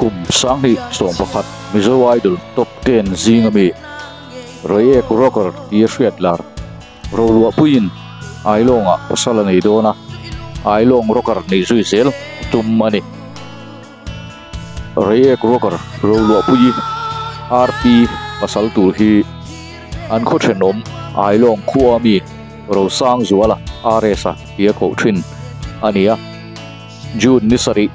kum sang hi som pakhat Mizo idol top 10 zingami Reiek rocker tia hriatlar rolwa puin Ailawng a pasala nei dona Ailawng rocker nei zui zel tum ani Reiek rocker rolwa pui RP pasal tur hi an kho thenom Ailawng khuami ro sang zuala aresa tia ko thin ania June nisari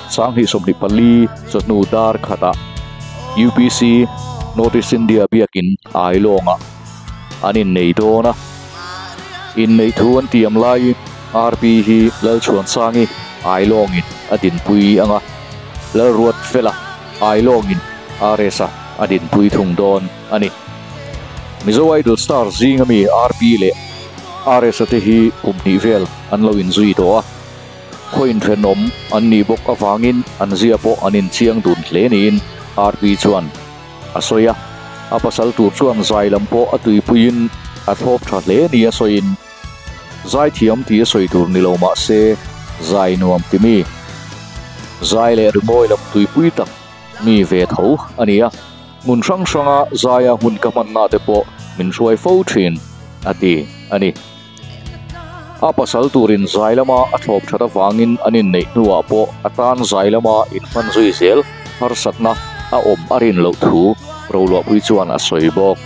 sang hi somni pali sotnu dar khata UPC Notice India biakin Ailawng anin nei dona in nei thuan tiam lai RP hi lal chuan sangi Ailawng in adin pui anga lal ruat fela Ailawng in aresa adin pui thung don ani Mizo idol star zingami RP le aresa te hi kumni vel an lo in zui to a khoin thenom an ni bok awangin an zia po anin chiang dun hlenin RP chuan asoya apasal tur chuan zailam po atui puin athop tha hle ni asoin zai thiam ti soi tur ni lo ma se zai nuam ti mi zai le rimoi lam tui pui tak mi ve tho ania mun sang sanga zaya hun kaman na te po min suai fo thin ati ani apasal turin zailama athop thata wangin anin nei nuwa po atan zailama in man zui zel har satna a om arin lo thu rolo pui chuan a soi bok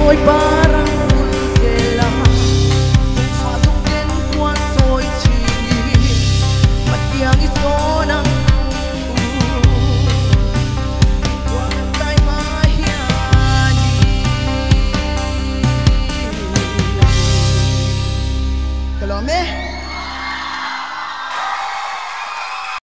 tôi parang pulkela sa zong den kwan tôi chi matiang isona